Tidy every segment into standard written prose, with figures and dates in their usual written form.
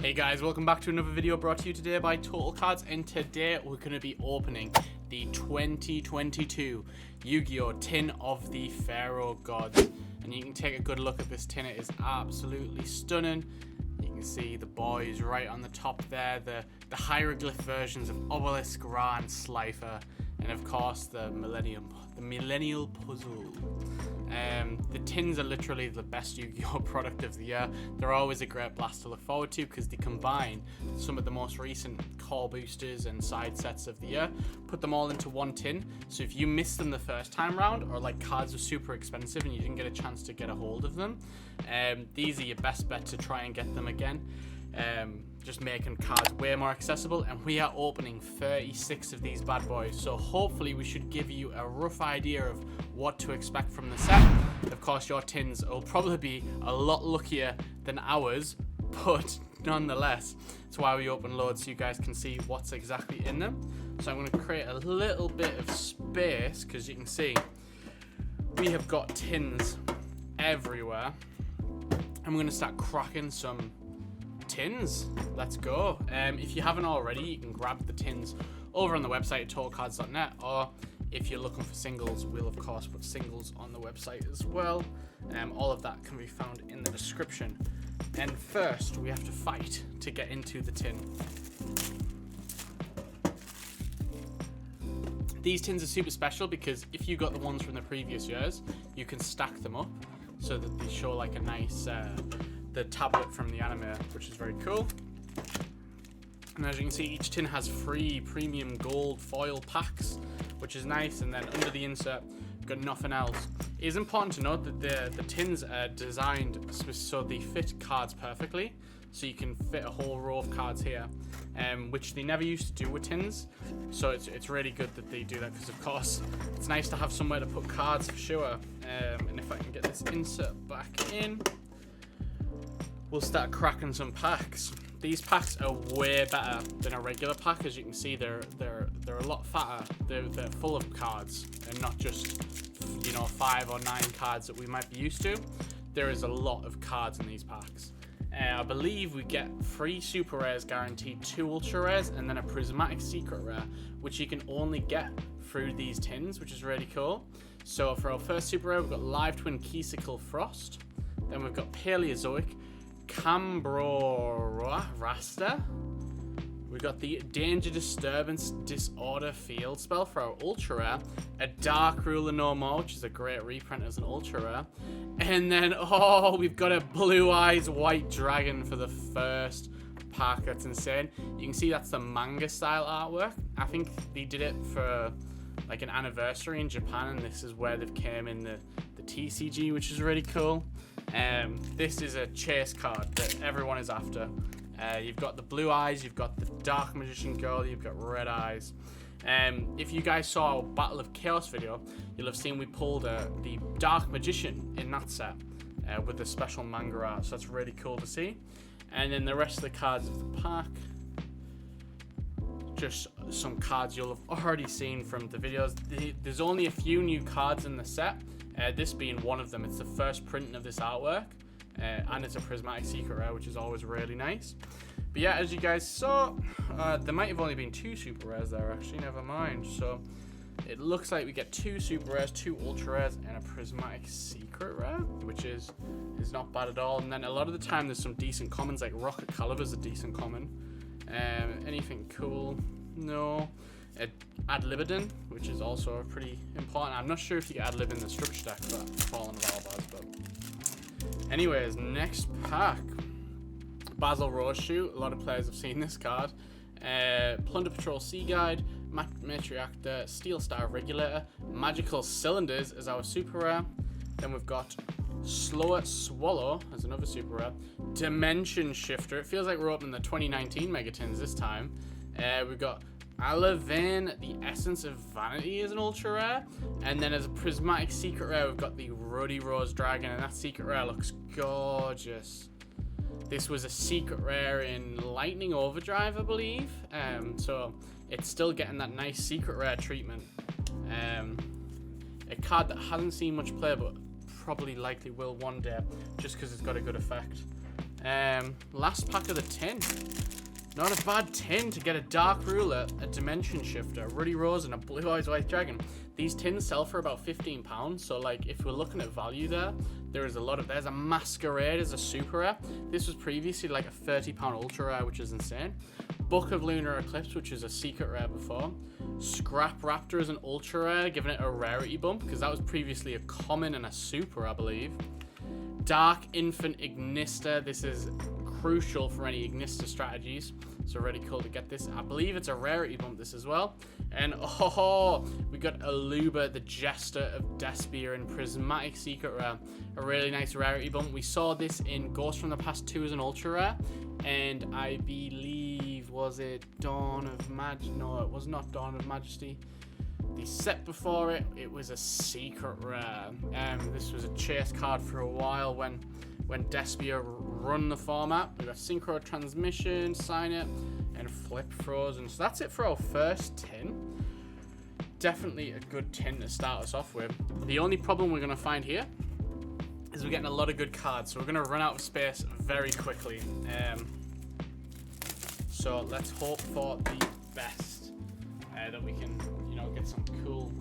Hey guys, welcome back to another video brought to you today by Total Cards, and today we're going to be opening the 2022 Yu-Gi-Oh! Tin of the Pharaoh Gods. And you can take a good look at this tin, it is absolutely stunning. You can see the boys right on the top there, the hieroglyph versions of Obelisk, Ra, and Slifer, and of course the Millennial Puzzle. The tins are literally the best Yu-Gi-Oh! Product of the year. They're always a great blast to look forward to because they combine some of the most recent core boosters and side sets of the year, put them all into one tin. So if you missed them the first time round, or like cards were super expensive and you didn't get a chance to get a hold of them, these are your best bet to try and get them again. Just making cards way more accessible, and we are opening 36 of these bad boys, so hopefully we should give you a rough idea of what to expect from the set. Of course, your tins will probably be a lot luckier than ours, but nonetheless, it's why we open loads so you guys can see what's exactly in them. So I'm going to create a little bit of space because you can see we have got tins everywhere. I'm going to start cracking some tins. Let's go. If you haven't already, you can grab the tins over on the website at totalcards.net, or if you're looking for singles, we'll of course put singles on the website as well. All of that can be found in the description. And first we have to fight to get into the tin. These tins are super special because if you got the ones from the previous years, you can stack them up so that they show like a nice the tablet from the anime, which is very cool. And as you can see, each tin has free premium gold foil packs, which is nice. And then under the insert, we've got nothing else. It is important to note that the tins are designed so they fit cards perfectly, so you can fit a whole row of cards here, which they never used to do with tins. So it's really good that they do that, because of course it's nice to have somewhere to put cards for sure. And if I can get this insert back in, we'll start cracking some packs. These packs are way better than a regular pack. As you can see, they're a lot fatter. They're full of cards and not just, you know, 5 or 9 cards that we might be used to. There is a lot of cards in these packs. I believe we get 3 super rares guaranteed, 2 ultra rares, and then a prismatic secret rare, which you can only get through these tins, which is really cool. So for our first super rare, we've got Live Twin Keysicle Frost. Then we've got Paleozoic Cambro Rasta. We got the Danger Disturbance Disorder Field spell for our ultra rare, a Dark Ruler No More, which is a great reprint as an ultra rare, and then we've got a Blue Eyes White Dragon for the first pack. That's insane. You can see that's the manga style artwork. I think they did it for like an anniversary in Japan, and this is where they've came in the TCG, which is really cool. This is a chase card that everyone is after. You've got the Blue Eyes, you've got the Dark Magician Girl, you've got Red Eyes. If you guys saw our Battle of Chaos video, you'll have seen we pulled the Dark Magician in that set with the special manga art, so that's really cool to see. And then the rest of the cards of the pack, just some cards you'll have already seen from the videos. There's only a few new cards in the set, this being one of them. It's the first printing of this artwork, and it's a prismatic secret rare, which is always really nice. But yeah, as you guys saw, there might have only been 2 super rares there, actually, never mind. So it looks like we get 2 super rares, 2 ultra rares, and a prismatic secret rare, which is not bad at all. And then a lot of the time there's some decent commons, like Rocket Caliber's a decent common. Anything cool? No. Ad Libidin, which is also pretty important. I'm not sure if you get Ad Lib in the structure deck, but Fallen of Albaz. But anyways, next pack. Basil Rose Shoot. A lot of players have seen this card. Plunder Patrol Sea Guide, Matriarch, Steel Star Regulator, Magical Cylinders as our super rare. Then we've got Slower Swallow as another super rare. Dimension Shifter. It feels like we're opening the 2019 Megatins this time. We've got Alavan, the Essence of Vanity as an ultra rare. And then as a prismatic secret rare, we've got the Ruddy Rose Dragon, and that secret rare looks gorgeous. This was a secret rare in Lightning Overdrive, I believe. So it's still getting that nice secret rare treatment. A card that hasn't seen much play, but probably likely will one day, just because it's got a good effect. Last pack of the tin. Not a bad tin to get a Dark Ruler, a Dimension Shifter, Ruddy Rose, and a Blue Eyes White Dragon. These tins sell for about £15, so like if we're looking at value there is a lot of. There's a Masquerade as a super rare. This was previously like a £30 ultra rare, which is insane. Book of Lunar Eclipse, which is a secret rare before. Scrap Raptor is an ultra rare, giving it a rarity bump because that was previously a common and a super, I believe. Dark Infant Ignister. This is crucial for any Ignister strategies, so really cool to get this. I believe it's a rarity bump, this as well. And we got Aluba, the Jester of Despia in Prismatic Secret Rare, a really nice rarity bump. We saw this in Ghost from the Past 2 as an ultra rare, and I believe, was it Dawn of Majesty? No, it was not Dawn of Majesty. The set before it, it was a secret rare. This was a chase card for a while when Despia run the format. We got Synchro Transmission, Sign It, and Flip Frozen. So that's it for our first tin. Definitely a good tin to start us off with. The only problem we're going to find here is we're getting a lot of good cards, so we're going to run out of space very quickly. So let's hope for the best, that we can, you know, get some cool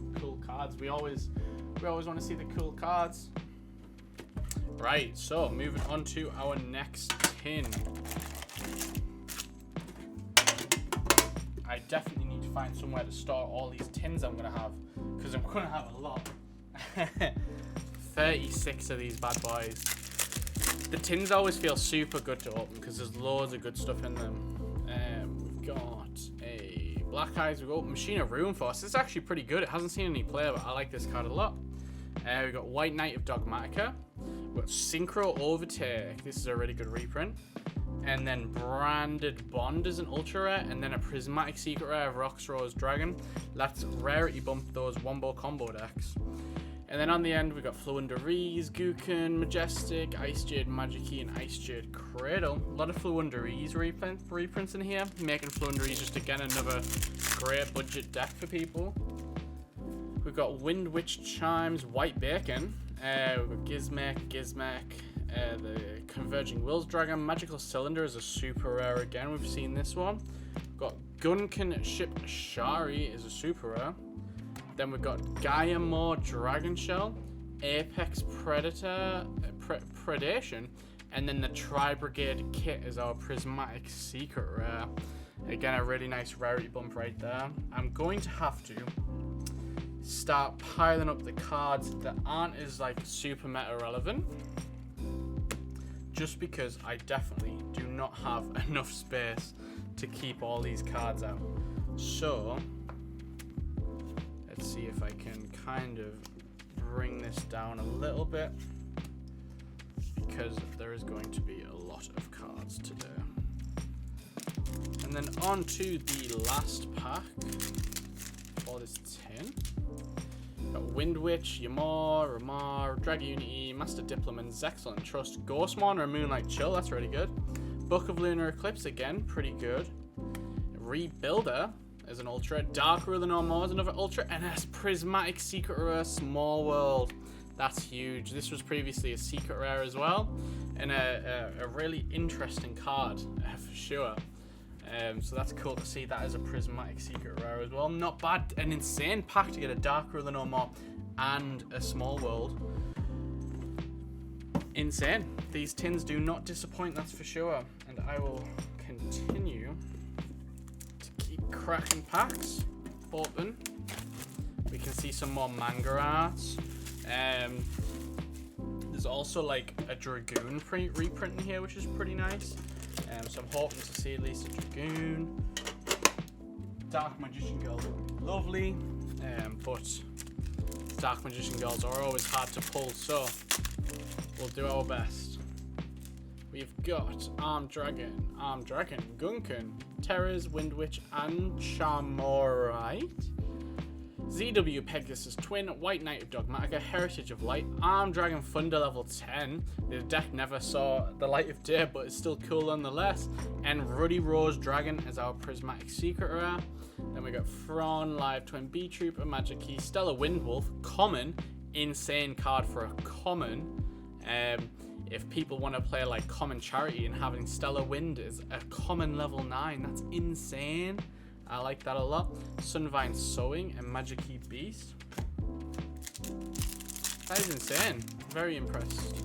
cards. We always want to see the cool cards. Right, so moving on to our next tin. I definitely need to find somewhere to store all these tins I'm going to have, because I'm going to have a lot. 36 of these bad boys. The tins always feel super good to open because there's loads of good stuff in them. We've got a Black Eyes, we've got Machine of Ruin Force. This is actually pretty good. It hasn't seen any play, but I like this card a lot. We've got White Knight of Dogmatica. We've got Synchro Overtake. This is a really good reprint. And then Branded Bond is an ultra rare, and then a Prismatic Secret Rare of Rox Rose Dragon. Let's rarity bump those Wombo combo decks. And then on the end, we got Floowandereeze, Gookin, Majestic, Ice Jade Magic-Key, and Ice Jade Cradle. A lot of Floowandereeze reprints in here, making Floowandereeze just again another great budget deck for people. We've got Wind Witch Chimes, White Bacon. We've got Gizmek, the Converging Wills Dragon, Magical Cylinder is a super rare again. We've seen this one. We've got Gunkin Ship Shari is a super rare. Then we've got Gaia Maw Dragon Shell, Apex Predator, Predation, and then the Tri-Brigade Kit is our Prismatic Secret Rare. Again, a really nice rarity bump right there. I'm going to have to start piling up the cards that aren't as like super meta relevant, just because I definitely do not have enough space to keep all these cards out. So let's see if I can kind of bring this down a little bit, because there is going to be a lot of cards today. And then on to the last pack for this tin. Got Wind Witch, Ymor, Ramar, Dragunity, Master Diplomat, Zexal and Trust, Ghostmourner, and Moonlight Chill, that's really good. Book of Lunar Eclipse, again, pretty good. Rebuilder is an ultra. Dark Ruler No More is another ultra. And a Prismatic Secret Rare Small World. That's huge. This was previously a secret rare as well. And a really interesting card, for sure. So that's cool to see that as a Prismatic Secret Rare as well. Not bad. An insane pack to get a Dark Ruler No More and a Small World. Insane. These tins do not disappoint, that's for sure. And I will continue to keep cracking packs open. We can see some more manga arts. There's also like a Dragoon reprint in here, which is pretty nice. So I'm hoping to see at least a Dragoon. Dark Magician Girls would be lovely, but Dark Magician Girls are always hard to pull, so we'll do our best. We've got Armed Dragon, Gunkin, Terrors, Wind Witch, and Charmorite. ZW Pegasus Twin, White Knight of Dogmatica, Heritage of Light, Armed Dragon Thunder level 10. The deck never saw the light of day, but it's still cool nonetheless. And Ruddy Rose Dragon as our Prismatic Secret Rare. Then we got Thrawn, Live Twin B Trooper, Magic-Key, Stellar Windwolf, common, insane card for a common. if people want to play like common charity and having Stellar Wind is a common level 9, that's insane. I like that a lot. Sunvine Sowing and Magic Key Beast. That is insane. Very impressed.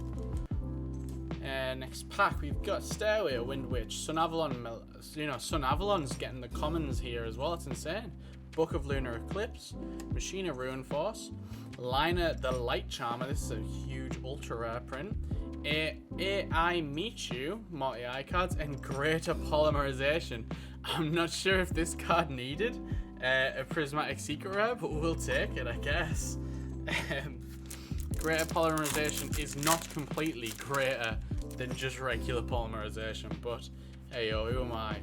Next pack, we've got Stairway, Wind Witch, Sun Avalon. Sun Avalon's getting the commons here as well. It's insane. Book of Lunar Eclipse, Machina Ruin Force, Liner the Light Charmer. This is a huge ultra rare print. AI Michu, multi-eye cards, and Greater Polymerization. I'm not sure if this card needed a Prismatic Secret Rare, but we'll take it, I guess. Greater Polymerization is not completely greater than just regular Polymerization, but hey yo, who am I?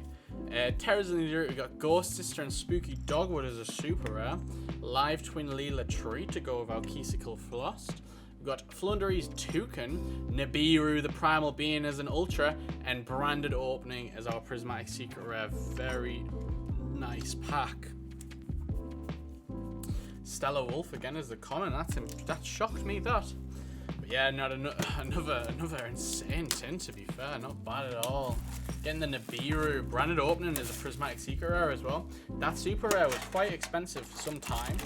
Terrors in the Dirt, we got Ghost Sister and Spooky Dogwood as a super rare. Live Twin Leela Tree to go with Alchesical Flost. We've got Flundery's Toucan, Nibiru the Primal Being as an Ultra, and Branded Opening as our Prismatic Secret Rare. Very nice pack. Stellar Wolf again as the common. That shocked me, that. But yeah, not another insane tin, to be fair. Not bad at all. Getting the Nibiru. Branded Opening is a Prismatic Secret Rare as well. That super rare was quite expensive for some time.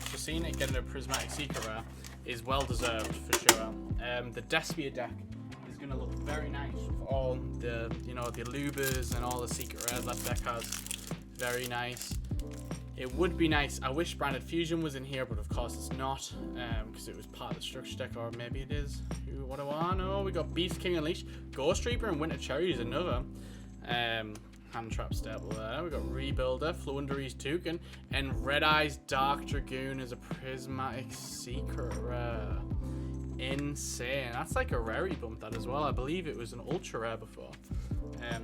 So seeing it getting a Prismatic Secret Rare is well deserved for sure. The Despia deck is going to look very nice with all the, the Lubers and all the secret rares that deck has. Very nice. It would be nice. I wish Branded Fusion was in here, but of course it's not, because it was part of the structure deck, or maybe it is. What do I know? We got Beast King Unleashed, Ghost Reaper, and Winter Cherry is another. Hand Trap Staple there. We got Rebuilder, Flundery's Toucan, and Red Eye's Dark Dragoon as a Prismatic Secret Rare. Insane. That's like a rarity bump, that as well. I believe it was an ultra rare before.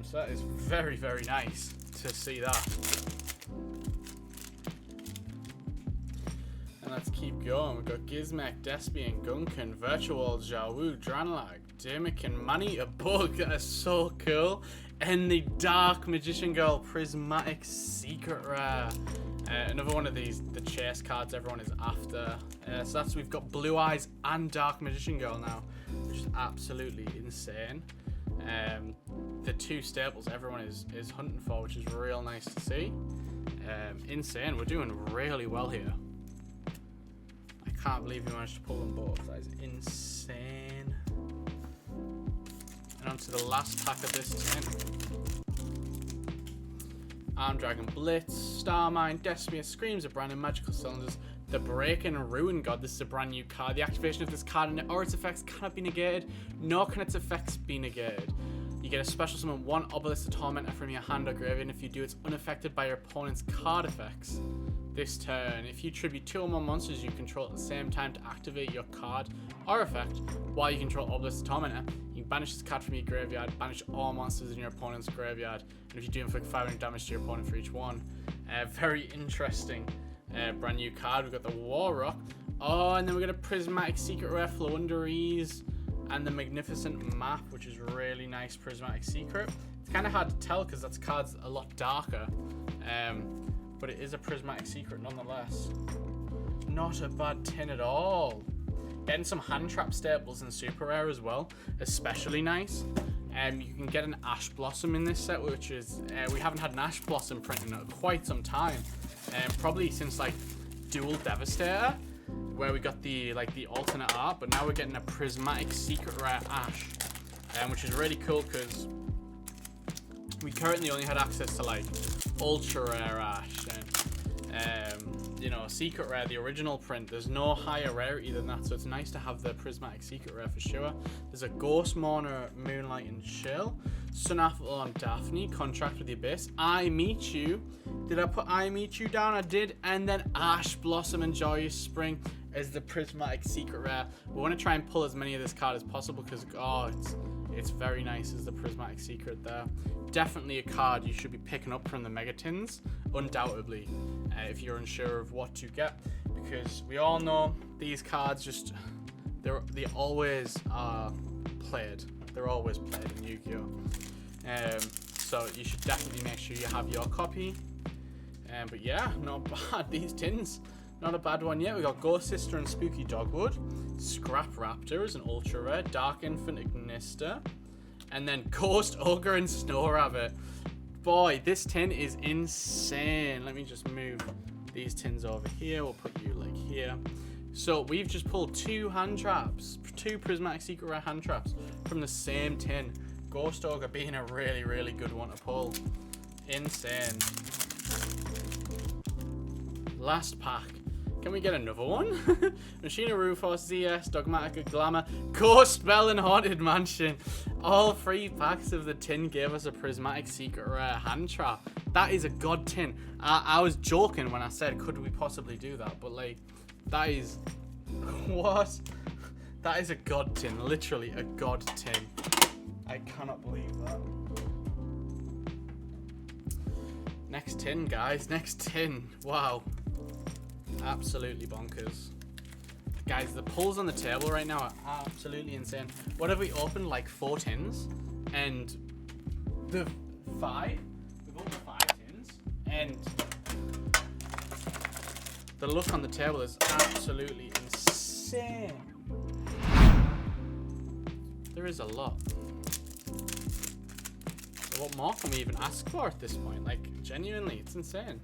So that is very, very nice to see that. And let's keep going. We've got Gizmek, Despian, Gunkan, Virtual, Jawu, Dranlag, Dimikin, Manny, a Bug. That is so cool. And the Dark Magician Girl Prismatic Secret Rare. Another one of these, the chase cards everyone is after. So we've got Blue Eyes and Dark Magician Girl now, which is absolutely insane. The two staples everyone is hunting for, which is real nice to see. Insane. We're doing really well here. I can't believe we managed to pull them both. That is insane. And on to the last pack of this tin. Arm Dragon Blitz, Starmine, Despia, Screams of Branded Magical Cylinders, the Breaking Ruin God. This is a brand new card. The activation of this card and or its effects cannot be negated, nor can its effects be negated. You get a special summon one Obelisk Tormentor from your hand or graveyard, and if you do, it's unaffected by your opponent's card effects. This turn, if you tribute 2 or more monsters you control at the same time to activate your card or effect while you control Obelisk Tormentor, you can banish this card from your graveyard, banish all monsters in your opponent's graveyard, and if you do, inflict 500 damage to your opponent for each one. Very interesting brand new card. We've got the War Rock. Oh, and then we got a Prismatic Secret Rare Flunderies and the Magnificent Map, which is really nice Prismatic Secret. It's kind of hard to tell because that card's a lot darker. But it is a Prismatic Secret nonetheless. Not a bad tin at all. Getting some Hand Trap staples and super rare as well, especially nice. You can get an Ash Blossom in this set, which is we haven't had an Ash Blossom print in quite some time, probably since like Dual Devastator, where we got the alternate art. But now we're getting a Prismatic Secret Rare Ash, which is really cool because we currently only had access to like ultra rare Ash and secret rare, the original print. There's no higher rarity than that, so it's nice to have the Prismatic Secret Rare for sure. There's a Ghost Mourner, Moonlight and Chill, Sun Avalon Daphne, Contract with the Abyss, I Meet You. Did I put I Meet You down? I did. And then Ash Blossom and Joyous Spring as the Prismatic Secret Rare. We want to try and pull as many of this card as possible because it's very nice as the Prismatic Secret there. Definitely a card you should be picking up from the Megatins, undoubtedly, if you're unsure of what to get, because we all know these cards they always are played. They're always played in Yu-Gi-Oh! So you should definitely make sure you have your copy. But yeah, not bad. These tins Not a bad one yet. We got Ghost Sister and Spooky Dogwood. Scrap Raptor is an ultra rare. Dark Infant Ignista. And then Ghost Ogre and Snow Rabbit. Boy, this tin is insane. Let me just move these tins over here. We'll put you like here. So we've just pulled 2 hand traps. 2 Prismatic Secret Rare hand traps from the same tin. Ghost Ogre being a really, really good one to pull. Insane. Last pack. Can we get another one? Machina Rufus, ZS, Dogmatica Glamour, Ghost Bell and Haunted Mansion. All 3 packs of the tin gave us a Prismatic Secret Rare hand trap. That is a god tin. I was joking when I said, could we possibly do that? But like, that is... What? That is a god tin. Literally a god tin. I cannot believe that. Next tin, guys. Next tin. Wow. Absolutely bonkers. Guys, the pulls on the table right now are absolutely insane. What have we opened? Like 4 tins? And the 5? We've opened 5 tins. And the look on the table is absolutely insane. There is a lot. So what more can we even ask for at this point? Like, genuinely, it's insane.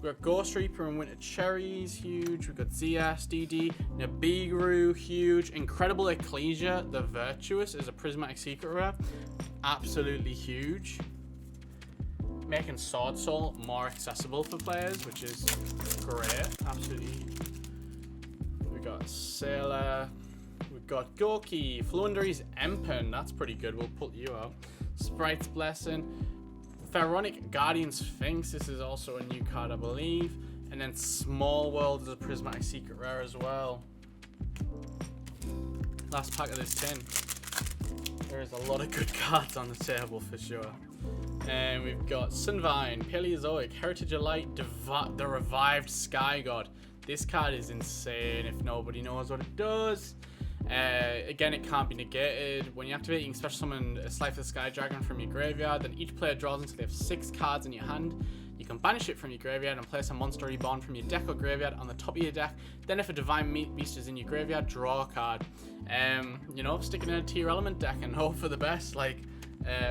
We've got Ghost Reaper and Winter Cherries, huge. We've got ZS, DD, Nibiru, huge. Incredible Ecclesia, the Virtuous, is a Prismatic Secret Rare. Absolutely huge. Making Sword Soul more accessible for players, which is great. Absolutely. We've got Sailor. We've got Gorky, Flundery's Empen. That's pretty good. We'll put you out. Sprite's Blessing. Pharaonic Guardian Sphinx, this is also a new card, I believe. And then Small World is a Prismatic Secret Rare as well. Last pack of this tin. There is a lot of good cards on the table for sure. And we've got Sunvine, Paleozoic, Heritage of Light, the Revived Sky God. This card is insane if nobody knows what it does. Again, it can't be negated. When you activate, you can special summon a Slife of the Sky Dragon from your graveyard. Then each player draws until they have 6 cards in your hand. You can banish it from your graveyard and place a monster reborn from your deck or graveyard on the top of your deck. Then if a Divine Beast is in your graveyard, draw a card. You know, stick it in a tier element deck and hope for the best. Like,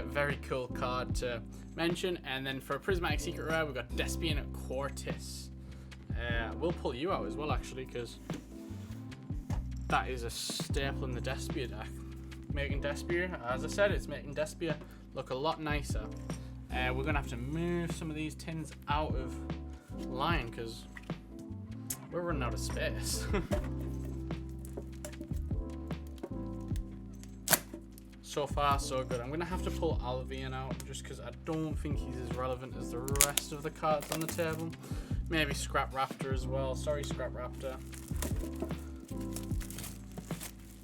very cool card to mention. And then for a Prismatic Secret Rare, we've got Despian Quartus. We'll pull you out as well, actually, because that is a staple in the Despia deck. Making Despia, as I said, it's making Despia look a lot nicer. We're going to have to move some of these tins out of line because we're running out of space. So far, so good. I'm going to have to pull Alvian out just because I don't think he's as relevant as the rest of the cards on the table. Maybe Scrap Raptor as well. Sorry, Scrap Raptor.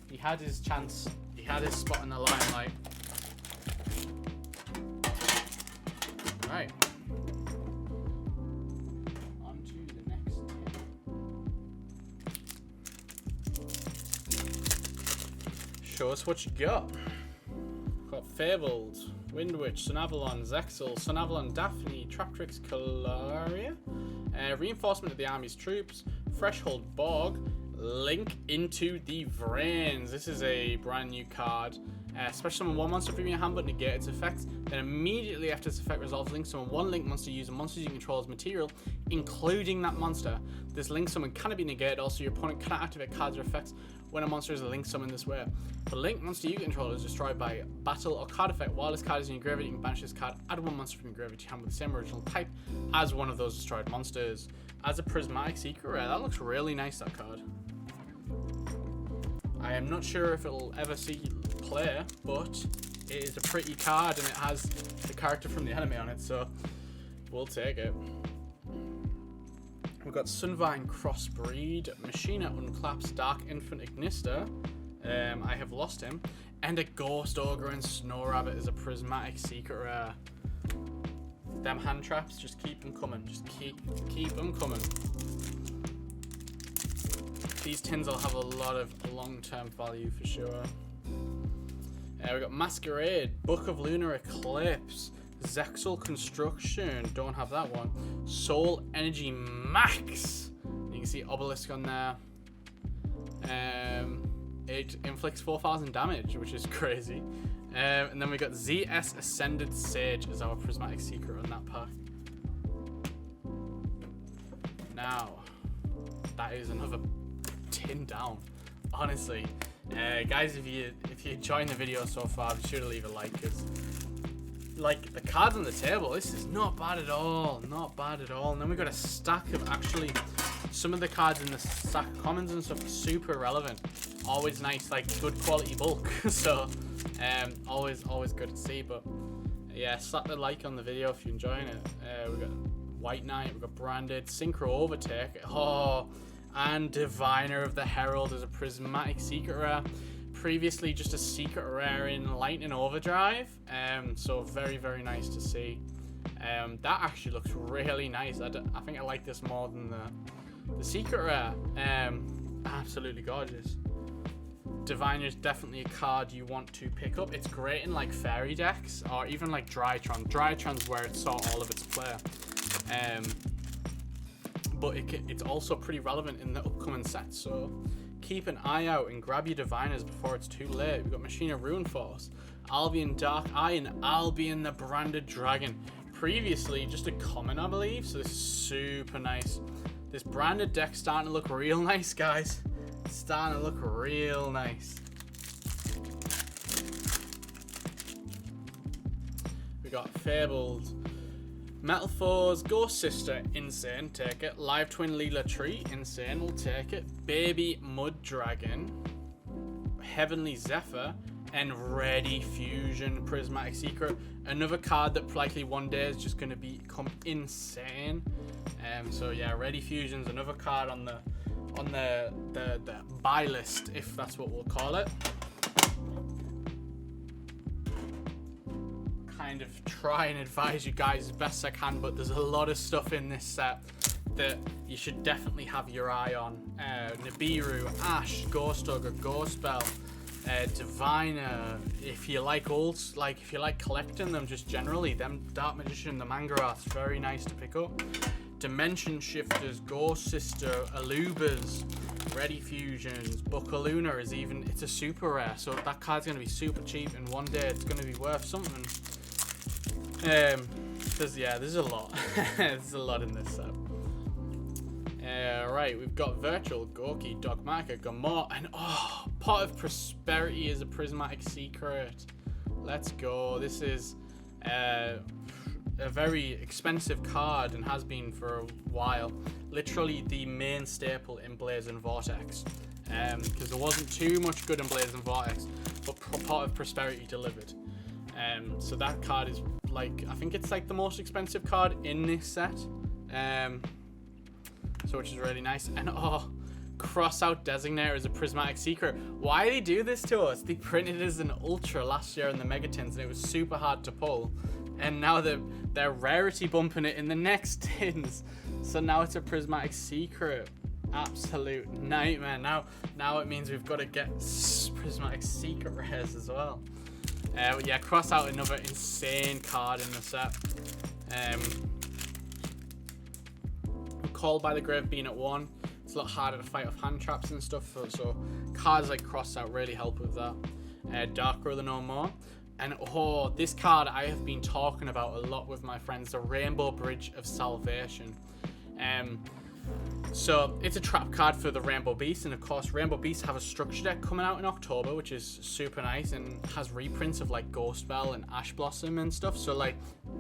He had his chance. He had his spot in the limelight. Right. On to the next tin. Show us what you got. Got Fabled, Windwitch, Sunavalon, Zexel, Sunavalon, Daphne, Traptrix, Calaria, Reinforcement of the Army's Troops, Threshold Bog, Link into the Vrains. This is a brand new card. Special summon 1 monster from your hand but negate its effects. Then immediately after its effect resolves, link summon 1 link monster using monsters you control as material, including that monster. This link summon cannot be negated. Also, your opponent cannot activate cards or effects when a monster is a link summon this way. The link monster you control is destroyed by battle or card effect. While this card is in your graveyard, you can banish this card, add 1 monster from your graveyard to your hand with the same original type as one of those destroyed monsters. As a Prismatic Secret Rare, that looks really nice, that card. I am not sure if it'll ever see play, but it is a pretty card and it has the character from the anime on it, so we'll take it. We've got Sunvine Crossbreed, Machina Unclaps, Dark Infant Ignista, I have lost him, and a Ghost Ogre and Snow Rabbit is a Prismatic Secret Rare. Them hand traps, just keep them coming, just keep them coming. These tins will have a lot of long-term value for sure. We've got Masquerade, Book of Lunar Eclipse, Zexal Construction, don't have that one. Soul Energy Max, can see obelisk on there. It inflicts 4,000 damage, which is crazy. And then we got ZS Ascended Sage as our prismatic secret on that pack. Now, that is another tin down. Honestly, guys, if you enjoying the video so far, be sure to leave a like, because like the cards on the table, this is not bad at all, not bad at all. And then we got a stack of actually some of the cards in the stack commons and stuff are super relevant. Always nice, like good quality bulk. So always good to see. But yeah, slap the like on the video if you're enjoying it. We got White Knight, we got Branded, Synchro Overtake. Oh. And Diviner of the Herald is a prismatic secret rare. Previously just a secret rare in Lightning Overdrive. So very nice to see. That actually looks really nice. I think I like this more than the secret rare. Absolutely gorgeous. Diviner is definitely a card you want to pick up. It's great in like fairy decks or even like Drytron. Drytron's where it saw all of its play. But it's also pretty relevant in the upcoming sets, so keep an eye out and grab your Diviners before it's too late. We've got Machina Rune Force, Albion Dark Eye, and Albion the Branded Dragon. Previously, just a common, I believe, so this is super nice. This branded deck's starting to look real nice, guys. It's starting to look real nice. We got Fabled, Metal Foes, Ghost Sister, insane, take it. Live Twin Leela Tree, insane, we'll take it. Baby Mud Dragon, Heavenly Zephyr, and Ready Fusion Prismatic Secret. Another card that likely one day is just going to become insane. So yeah, Ready Fusion's another card on the buy list, if that's what we'll call it. Kind of try and advise you guys as best I can, but there's a lot of stuff in this set that you should definitely have your eye on. Nibiru, Ash, Ghost Ogre, Ghost Bell, Diviner. If you like if you like collecting them just generally, them Dark Magician, the Mangaroths, very nice to pick up. Dimension Shifters, Ghost Sister, Alubas, Ready Fusions, Buckaluna is it's a super rare, so that card's going to be super cheap, and one day it's going to be worth something. There's a lot. There's a lot in this set. Right, we've got Virtual, Gorky, Dogmatica, Gamor, and Pot of Prosperity is a prismatic secret. Let's go. This is a very expensive card and has been for a while. Literally the main staple in Blaze and Vortex. Because there wasn't too much good in Blaze and Vortex, but Pot of Prosperity delivered. So that card is I think it's like the most expensive card in this set. So which is really nice. And Crossout Designator is a prismatic secret. Why they do this to us? They printed it as an ultra last year in the Megatins and it was super hard to pull. And now they're rarity bumping it in the next tins. So now it's a prismatic secret. Absolute nightmare. Now it means we've got to get prismatic secret rares as well. Yeah, Crossout, another insane card in the set. Called by the Grave being at 1, it's a lot harder to fight off hand traps and stuff, so cards like Crossout really help with that. Dark Brother No More, and this card I have been talking about a lot with my friends, the Rainbow Bridge of Salvation. So it's a trap card for the Rainbow Beast, and of course Rainbow Beasts have a structure deck coming out in October, which is super nice and has reprints of like Ghost Bell and Ash Blossom and stuff, so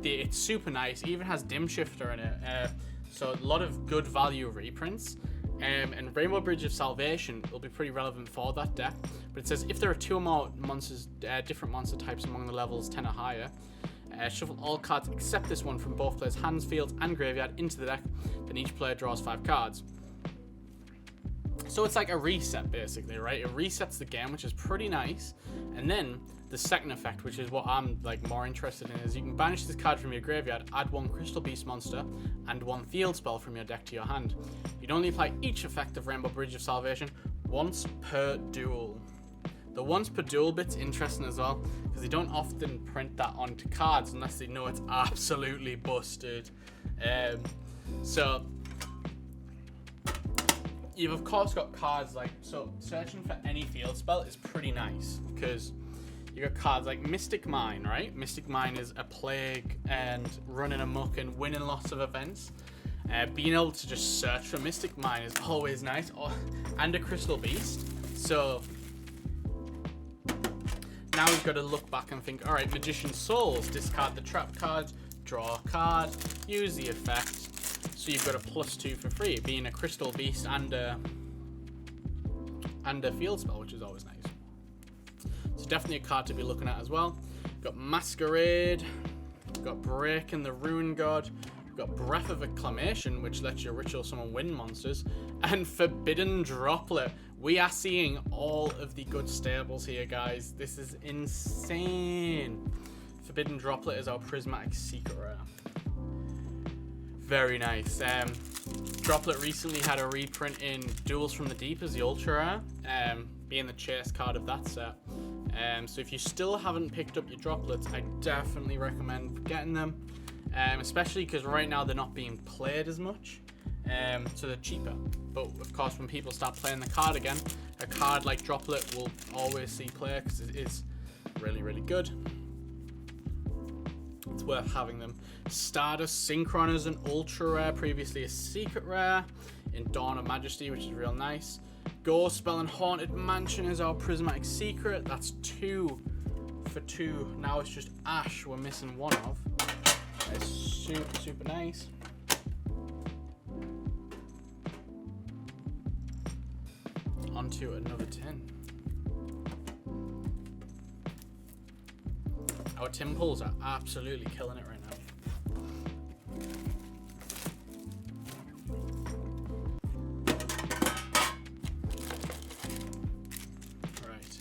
it's super nice. It even has Dim Shifter in it, so a lot of good value reprints. And Rainbow Bridge of Salvation will be pretty relevant for that deck, but it says if there are 2 or more monsters, different monster types among the levels 10 or higher, shuffle all cards except this one from both players' hands, fields, and graveyard into the deck. Then each player draws 5 cards. So it's like a reset, basically, right? It resets the game, which is pretty nice. And then the second effect, which is what I'm more interested in, is you can banish this card from your graveyard, add 1 Crystal Beast monster, and 1 field spell from your deck to your hand. You'd only apply each effect of Rainbow Bridge of Salvation once per duel. The once per duel bit's interesting as well, because they don't often print that onto cards unless they know it's absolutely busted. So you've of course got cards like, so searching for any field spell is pretty nice because you got cards like Mystic Mine, right? Mystic Mine is a plague and running amok and winning lots of events. Being able to just search for Mystic Mine is always nice. And a Crystal Beast. So now we've got to look back and think, alright, Magician's Souls, discard the trap card, draw a card, use the effect. So you've got a +2 for free, being a Crystal Beast and a field spell, which is always nice. So definitely a card to be looking at as well. Got Masquerade, got Breaking the Ruin God, we've got Breath of Acclamation, which lets your ritual summon wind monsters, and Forbidden Droplet. We are seeing all of the good staples here, guys. This is insane. Forbidden Droplet is our Prismatic Secret Rare. Very nice. Droplet recently had a reprint in Duels from the Deep as the Ultra Rare, being the chase card of that set. So if you still haven't picked up your droplets, I definitely recommend getting them, especially because right now they're not being played as much, so they're cheaper. But of course, when people start playing the card again, a card like Droplet will always see play because it is really, really good. It's worth having them. Stardust Synchron is an ultra rare, previously a secret rare in Dawn of Majesty, which is real nice. Ghost Spell and Haunted Mansion is our Prismatic Secret. That's 2 for 2. Now it's just Ash we're missing 1 of. That's super, super nice. On to another tin. Our tin pulls are absolutely killing it right now. Right.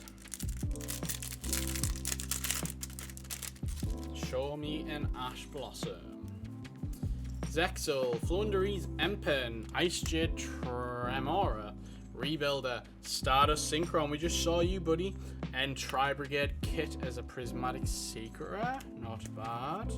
Show me an Ash Blossom. Zexal, Flunderies Empen, Ice Jade Tremora, Rebuilder, Stardust Synchron, we just saw you, buddy, and Tri-Brigade Kit as a Prismatic Secret Rare, not bad.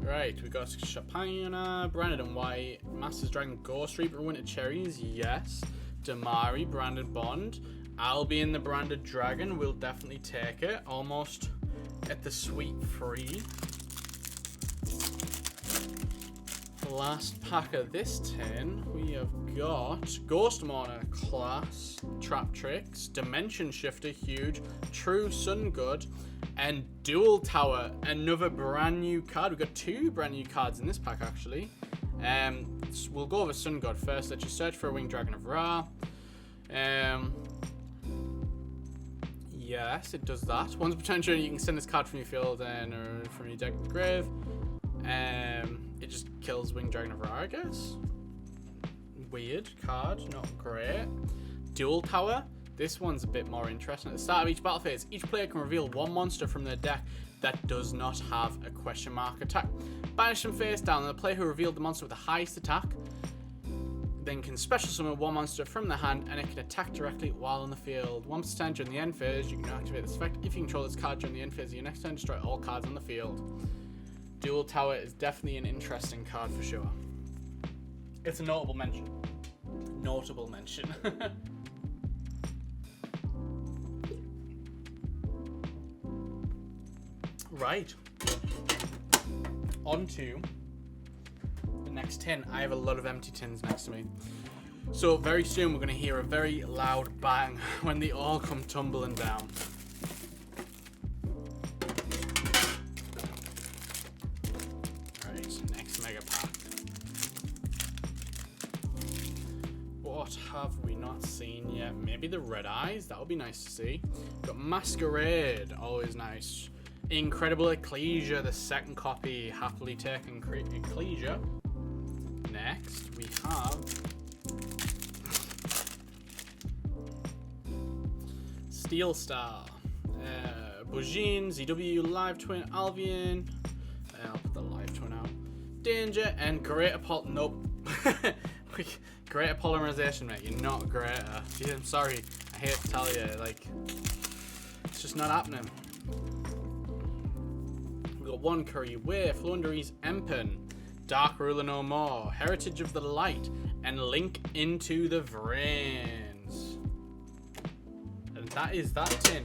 Right, we got Chapina, Branded and White, Master's Dragon, Ghost Reaper, Winter Cherries, yes. Damari, Branded Bond, Albion the Branded Dragon, we'll definitely take it, almost at the sweet free. Last pack of this tin, we have got Ghost Mourner, Class, Trap Tricks, Dimension Shifter, huge, True Sun Good, and Dual Tower, another brand new card. We've got 2 brand new cards in this pack, actually. We'll go over Sun God first. Let you search for a Winged Dragon of Ra. Yes, it does that. Once per turn, you can send this card from your field and or from your deck to the grave. It just kills Winged Dragon of Ra, I guess. Weird card, not great. Dual Tower. This one's a bit more interesting. At the start of each battle phase, each player can reveal 1 monster from their deck that does not have a question mark attack. Banish them face down, and the player who revealed the monster with the highest attack then can special summon 1 monster from the hand, and it can attack directly while on the field. Once per turn during the end phase, you can activate this effect. If you control this card during the end phase of your next turn, destroy all cards on the field. Dual Tower is definitely an interesting card for sure. It's a notable mention. Notable mention. Right. On to the next tin. I have a lot of empty tins next to me. So very soon we're going to hear a very loud bang when they all come tumbling down. Right, next mega pack. What have we not seen yet? Maybe the Red Eyes? That would be nice to see. Got Masquerade, always nice. Incredible Ecclesia, the second copy, happily taken Ecclesia. Next, we have Steel Star, Bujin, ZW, Live Twin, Albion. I'll put the Live Twin out. Danger and Greater Nope. Greater Polymerization, mate. You're not greater. Gee, I'm sorry. I hate to tell you, like, it's just not happening. got One Curry Way, Flundery's Empen, Dark Ruler No More, Heritage of the Light, and Link into the Vrains. And that is that tin.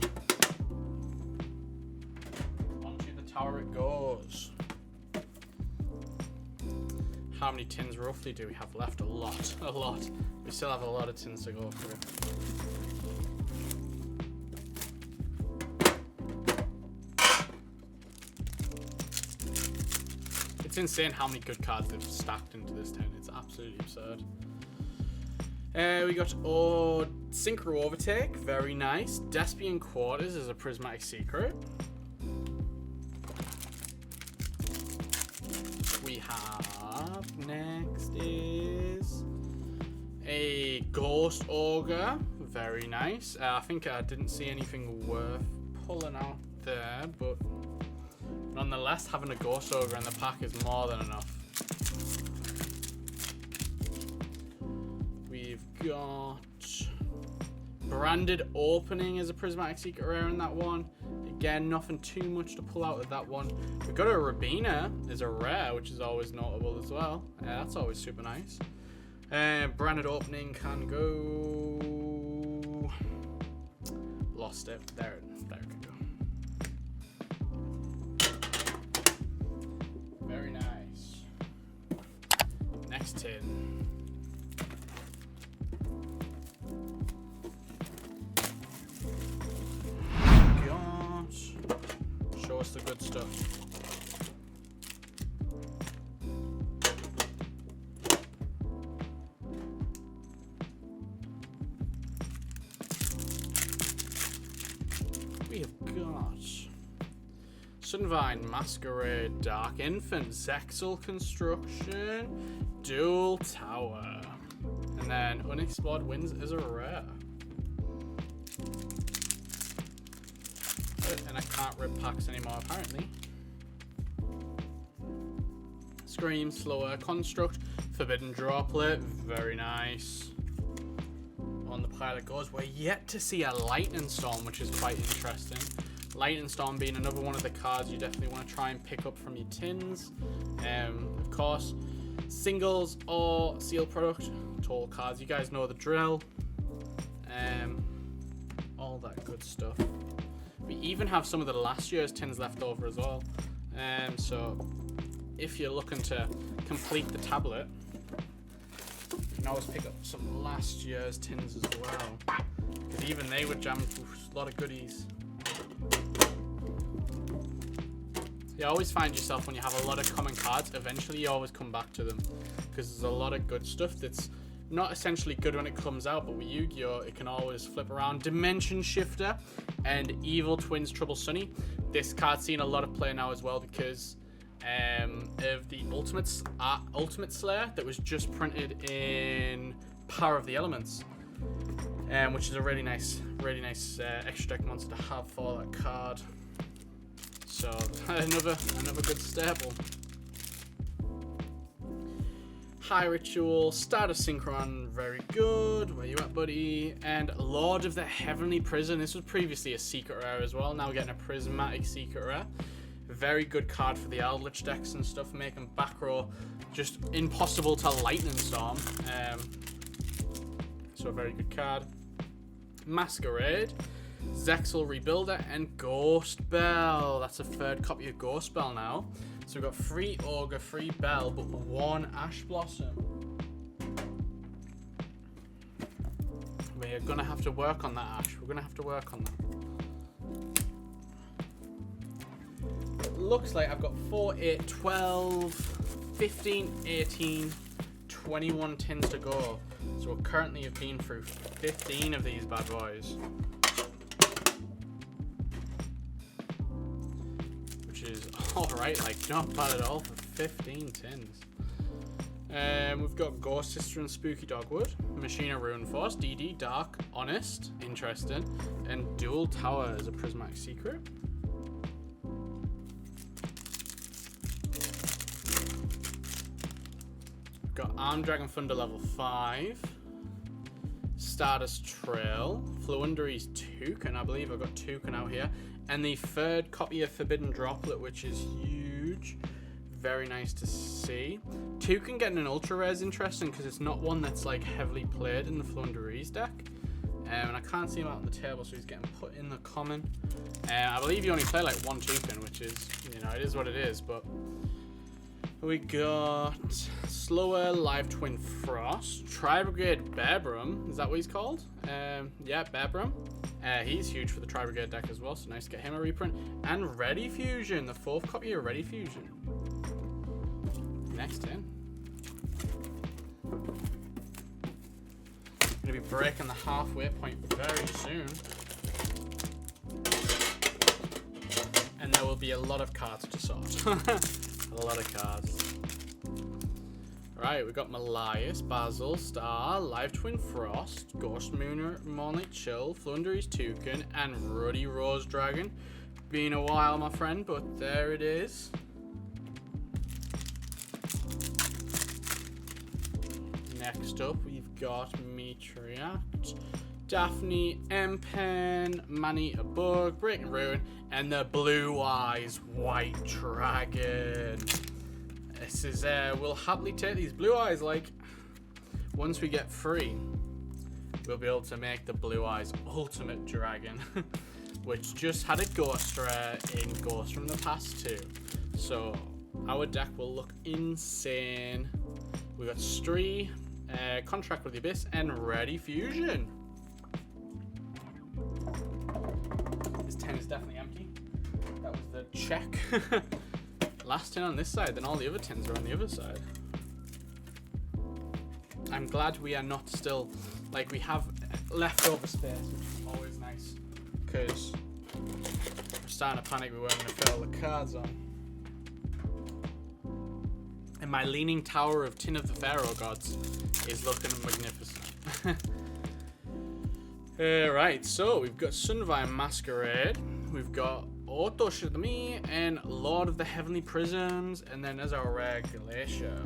Onto the tower it goes. How many tins roughly do we have left? A lot. A lot. We still have a lot of tins to go through. It's insane how many good cards they've stacked into this tin. It's absolutely absurd. We got Synchro Overtake, very nice. Despian Quarters is a Prismatic Secret. We have next is a Ghost Ogre, very nice. I think I didn't see anything worth pulling out there, but nonetheless, having a Ghost Ogre in the pack is more than enough. We've got Branded Opening as a Prismatic Secret Rare in that one. Again, nothing too much to pull out of that one. We've got a Rabina as a rare, which is always notable as well. That's always super nice. Branded Opening can go... Lost it. There it could go. Very nice. Next tin. Show us the good stuff. We have got Sunvine, Masquerade, Dark Infant, Zexal Construction, Dual Tower, and then Unexplored Winds is a rare. And I can't rip packs anymore apparently. Scream, Slower, Construct, Forbidden Droplet, very nice. On the pile it goes. We're yet to see a Lightning Storm, which is quite interesting. Lightning Storm being another one of the cards you definitely want to try and pick up from your tins. Of course, singles or sealed product, total cards. You guys know the drill. All that good stuff. We even have some of the last year's tins left over as well. So if you're looking to complete the tablet, you can always pick up some last year's tins as well. Because even they would jam through a lot of goodies. You always find yourself when you have a lot of common cards, eventually you always come back to them. Because there's a lot of good stuff that's not essentially good when it comes out, but with Yu-Gi-Oh! It can always flip around. Dimension Shifter and Evil Twins Trouble Sunny. This card's seen a lot of play now as well because of the Ultimate Slayer that was just printed in Power of the Elements, which is a really nice extra deck monster to have for that card. So another good staple. High Ritual, Start of Synchron, very good. Where you at, buddy? And Lord of the Heavenly Prison. This was previously a secret rare as well. Now we're getting a Prismatic secret rare. Very good card for the Eldritch decks and stuff, making back row just impossible to Lightning Storm. So a very good card. Masquerade, Zexal Rebuilder, and Ghost Bell. That's a third copy of Ghost Bell now. So we've got 3 Ogre, 3 Bell, but 1 Ash Blossom. We're gonna have to work on that, Ash. We're gonna have to work on that. It looks like I've got 4, 8, 12, 15, 18, 21 tins to go. So we currently have been through 15 of these bad boys. Is alright, like not bad at all for 15 tins. We've got Ghost Sister and Spooky Dogwood, Machina Ruin Force, DD, Dark, Honest, interesting, and Dual Tower as a Prismatic Secret. We've got Armed Dragon Thunder level 5, Status Trail, Flundery's Toucan, I believe I've got Toucan out here, and the third copy of Forbidden Droplet, which is huge. Very nice to see. Toucan getting an ultra rare is interesting because it's not one that's like heavily played in the Flundery's deck. And I can't see him out on the table, so he's getting put in the common. I believe you only play like one Toucan, which is, you know, it is what it is, but we got Slower Live Twin Frost, Tri-Brigade Bearbrum, is that what he's called? Yeah, Bearbrum. He's huge for the Tri-Brigade deck as well, so nice to get him a reprint. And Ready Fusion, the fourth copy of Ready Fusion. Next in. Gonna be breaking the halfway point very soon. And there will be a lot of cards to sort. A lot of cards. Right, we got Malias, Basil, Star, Live Twin Frost, Ghost Mooner, Moonlight Chill, Flundery's Toucan, and Ruddy Rose Dragon. Been a while, my friend, but there it is. Next up, we've got Metriact, Daphne, Empen, Manny, a Bug, Breaking Ruin, and the Blue Eyes White Dragon. This is, we'll happily take these Blue Eyes, like, once we get free, we'll be able to make the Blue Eyes Ultimate Dragon, which just had a Ghost Rare in Ghost from the Past too. So, our deck will look insane. We got Stree, Contract with the Abyss, and Ready Fusion. This 10 is definitely empty. That was the check. Last 10 on this side, then all the other 10s are on the other side. I'm glad we are not still, like, we have leftover space, which is always nice, because we're starting to panic we weren't going to fit all the cards on. And my Leaning Tower of Tin of the Pharaoh Gods is looking magnificent. Right, so we've got Sunvine Masquerade, we've got Otto Shadami, and Lord of the Heavenly Prisms, and then there's our rare Glacier.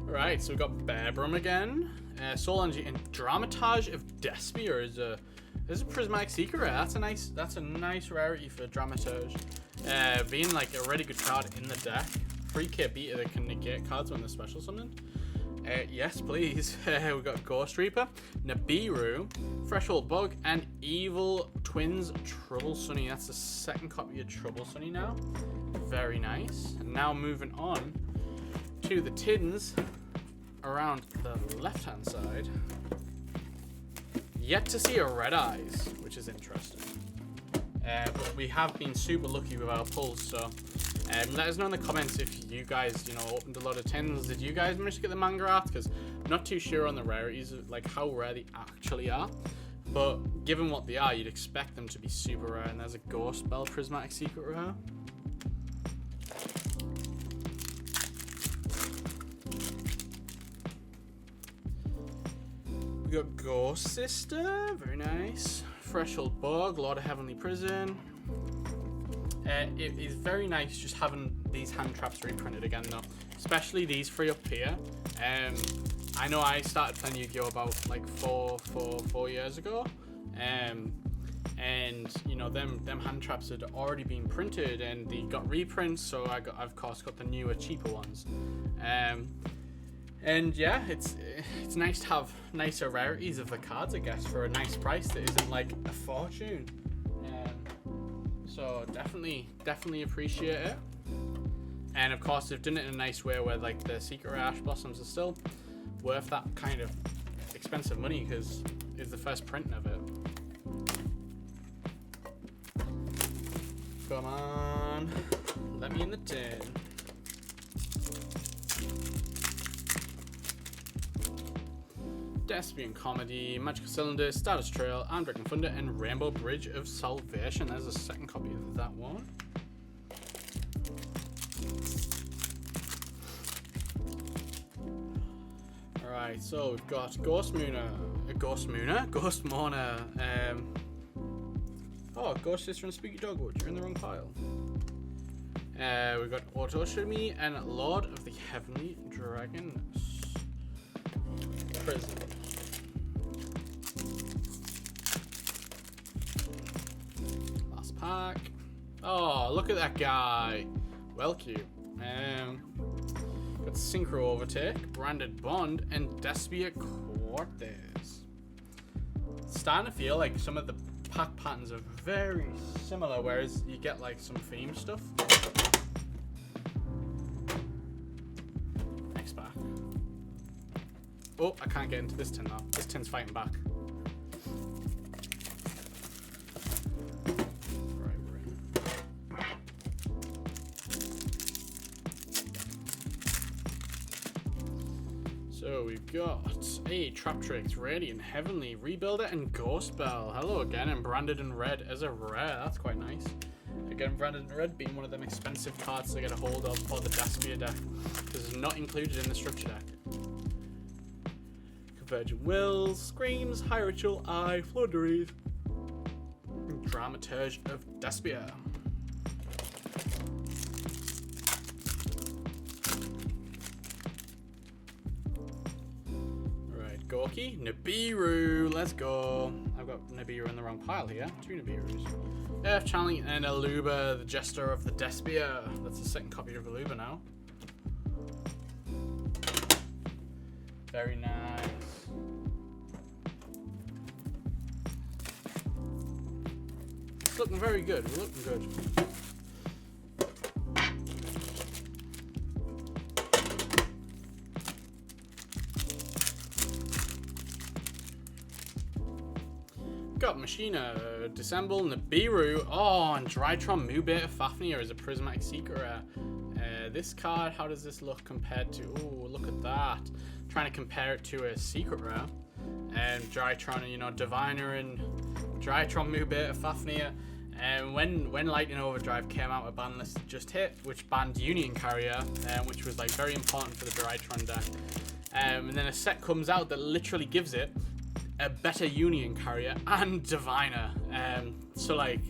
Right, so we've got Bearbrum again, Soul Energy, and Dramatage of Despia is a prismatic secret rare. That's a nice rarity for Dramatage. Being like a really good card in the deck. 3k beta that can negate cards when they're special summoned. Yes, please. We've got Ghost Reaper, Nibiru, Threshold Bug, and Evil Twins Trouble Sunny. That's the second copy of Trouble Sunny now. Very nice. And now moving on to the tins around the left-hand side. Yet to see a Red Eyes, which is interesting. But we have been super lucky with our pulls, so let us know in the comments if you guys, you know, opened a lot of tins. Did you guys manage to get the manga art? Because I'm not too sure on the rarities, like how rare they actually are. But given what they are, you'd expect them to be super rare. And there's a Ghost Bell Prismatic Secret Rare. We got Ghost Sister, very nice. Threshold Bug, Lord of Heavenly Prison. It is very nice just having these hand traps reprinted again though, especially these three up here. I know I started playing Yu-Gi-Oh about like four years ago, and you know them hand traps had already been printed and they got reprints, so I've of course got the newer, cheaper ones. And yeah, it's nice to have nicer rarities of the cards, I guess, for a nice price that isn't like a fortune. So definitely appreciate it. And of course, they've done it in a nice way where like the Secret Rare Ash Blossoms are still worth that kind of expensive money because it's the first print of it. Come on, let me in the tin. Despian Comedy, Magical Cylinder, Status Trail, Unbreaking Thunder, and Rainbow Bridge of Salvation. There's a second copy of that one. Alright, so we've got Ghost Mona. Oh, Ghost Sister and Spooky Dogwood. You're in the wrong pile. We've got Autoshimi and Lord of the Heavenly Dragon Prison. Last pack. Oh, look at that guy. Well cute. Got Synchro Overtake, Branded Bond, and Despia Cortez. Starting to feel like some of the pack patterns are very similar, whereas you get like some theme stuff. Next pack. Oh, I can't get into this tin now. This tin's fighting back. Right, we're in. So we've got a Trap Tricks, Radiant, Heavenly, Rebuilder, and Ghost Bell. Hello again, and branded in red as a rare. That's quite nice. Again, branded in red being one of them expensive cards to get a hold of for the Despia deck. This is not included in the structure deck. Convergent Wills, Screams, High Ritual, Eye, Flooderies, Dramaturge of Despia. Gorky, Nibiru, let's go. I've got Nibiru in the wrong pile here. 2 Nibirus. Earth Channeling and Aluba, the Jester of the Despia. That's the second copy of Aluba now. Very nice. It's looking very good. We're looking good. Got Machina, Dissemble, Nibiru, oh, and Drytron Mubeta Fafnir is a Prismatic Secret Rare. This card, how does this look compared to, oh, look at that. Trying to compare it to a Secret Rare. And Drytron, you know, Diviner and Drytron Mubeta Fafnir. And when Lightning Overdrive came out, a ban list just hit, which banned Union Carrier, which was like very important for the Drytron deck. And then a set comes out that literally gives it a better Union Carrier and Diviner, so like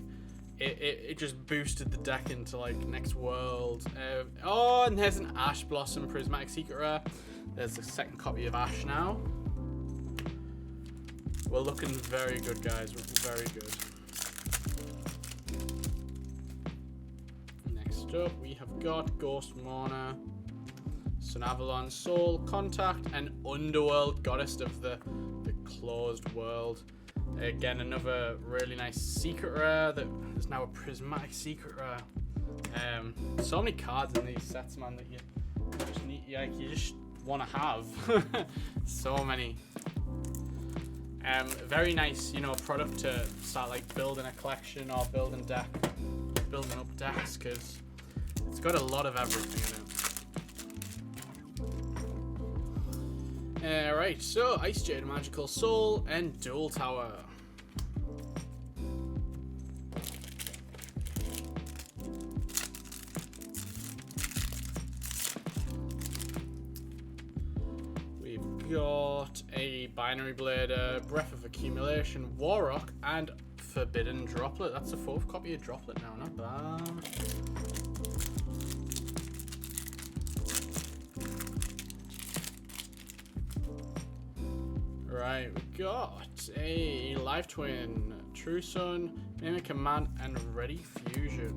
it just boosted the deck into like next world. Oh, and there's an Ash Blossom Prismatic Secret Rare. There's the second copy of Ash now. We're looking very good, guys. We're looking very good. Next up, we have got Ghost Mourner, Sunavalon, Soul, Contact, and Underworld, Goddess of the Closed World. Again, another really nice secret rare that is now a Prismatic Secret Rare. So many cards in these sets, man, that you just need, like, you just want to have. So many. Very nice, you know, product to start like building a collection or building up decks, because it's got a lot of everything in it. Alright, so Ice Jade, Magical Soul, and Dual Tower. We've got a Binary Blade, Breath of Accumulation, Warrock, and Forbidden Droplet. That's the 4th copy of Droplet now, not bad. Right, we got a Life Twin, True Sun, Mimic Command, and Ready Fusion.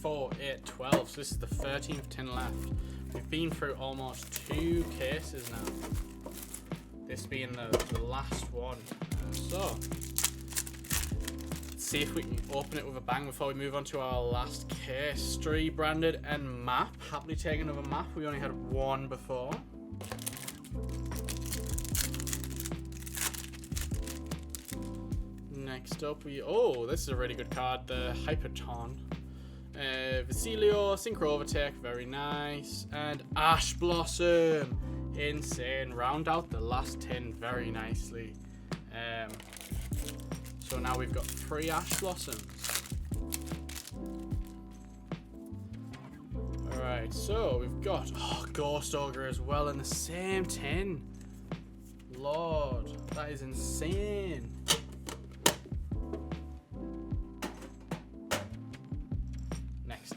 4, 8, 12. So this is the 13th tin left. We've been through almost 2 cases now. This being the last one. So see if we can open it with a bang before we move on to our last case. Street, Branded, and Map. Happily take another Map. We only had 1 before. Next up, oh, this is a really good card, the Hyperton. Vacilio, Synchro Overtake, very nice, and Ash Blossom, insane. Round out the last tin very nicely. So now we've got 3 Ash Blossoms. Alright, so we've got Ghost Ogre as well in the same tin. lord. That is insane. Next.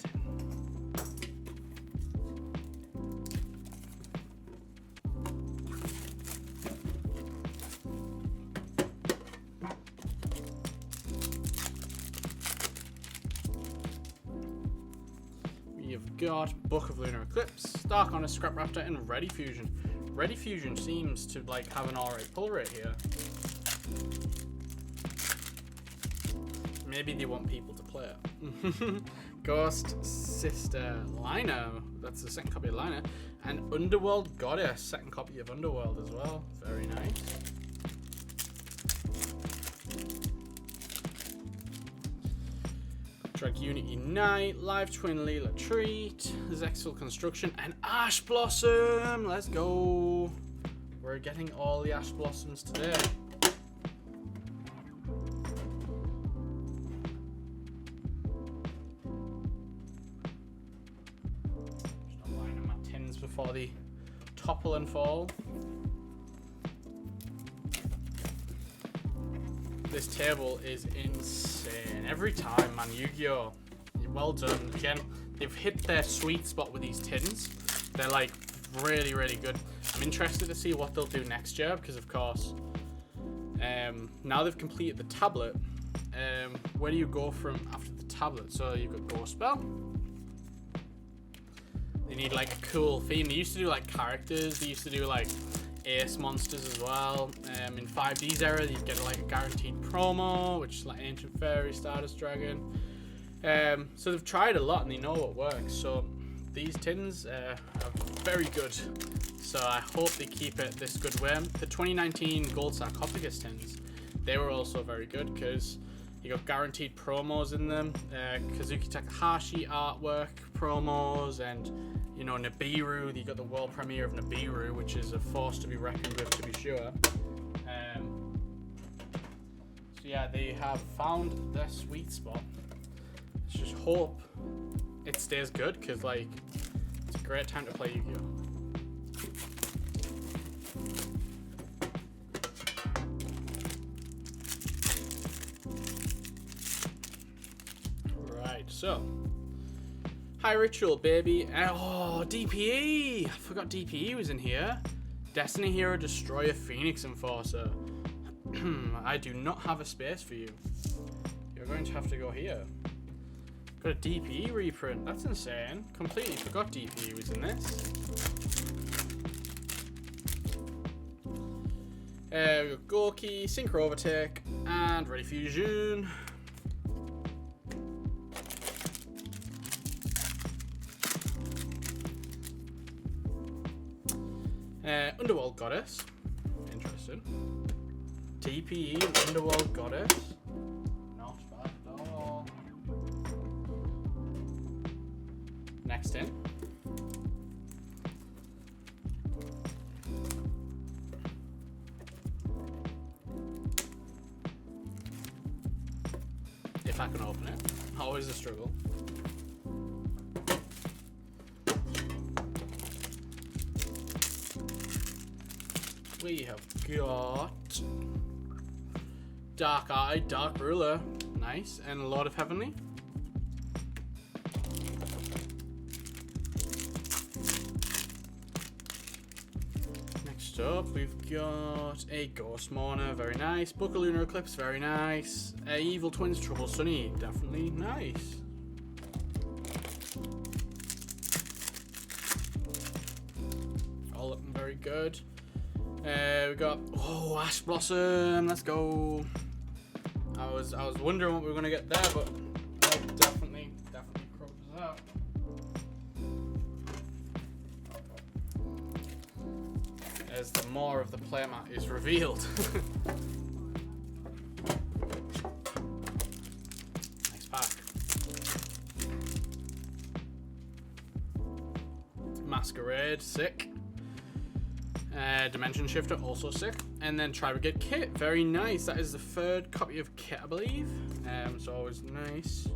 We've got Book of Lunar Eclipse, Dark Honor, Scrap Raptor, and Ready Fusion. Ready Fusion seems to like have an alright pull rate here. Maybe they want people to play it. Ghost Sister Liner, that's the second copy of Liner, and Underworld Goddess, second copy of Underworld as well. Very nice. Drag Unit Unite, Live Twin Leela Treat, Zexal Construction, and Ash Blossom! Let's go! We're getting all the Ash Blossoms today. Just not lining my tins before they topple and fall. This table is insane every time, man. Yu-Gi-Oh! Well done. Again, they've hit their sweet spot with these tins. They're like really, really good. I'm interested to see what they'll do next year because, of course, now they've completed the tablet. Where do you go from after the tablet? So you've got Ghost Spell. They need like a cool theme. They used to do like characters. They used to do like Ace monsters as well. In 5D's era, you'd get like a guaranteed promo, which is like Ancient Fairy, Stardust Dragon. So they've tried a lot and they know what works. So these tins are very good. So I hope they keep it this good way. The 2019 Gold Sarcophagus tins, they were also very good because you got guaranteed promos in them. Kazuki Takahashi artwork promos, and you know, Nibiru, you got the world premiere of Nibiru, which is a force to be reckoned with, to be sure. So yeah, they have found their sweet spot. Let's just hope it stays good, because like, it's a great time to play Yu-Gi-Oh! Right, so High Ritual, baby. Oh, DPE! I forgot DPE was in here. Destiny Hero, Destroyer, Phoenix Enforcer. I do not have a space for you. You're going to have to go here. Got a DPE reprint. That's insane. Completely forgot DPE was in this. We got Gorky, Synchro Overtake, and Ready Fusion. Underworld Goddess. Interesting. TPE and Underworld Goddess. Not bad at all. Next in. If I can open it. Always a struggle. We have got Dark Eye, Dark Ruler, nice, and Lord of Heavenly. Next up, we've got a Ghost Mourner, very nice. Book of Lunar Eclipse, very nice. Evil Twins, Trouble Sunny, definitely nice. All looking very good. We got Ash Blossom. Let's go. I was wondering what we were gonna get there, but definitely cropped us out. As the more of the playmat is revealed. Next pack. Masquerade, sick. Dimension Shifter, also sick. And then Tri-Brigade Kit, very nice. That is the third copy of Kit, I believe. It's always nice.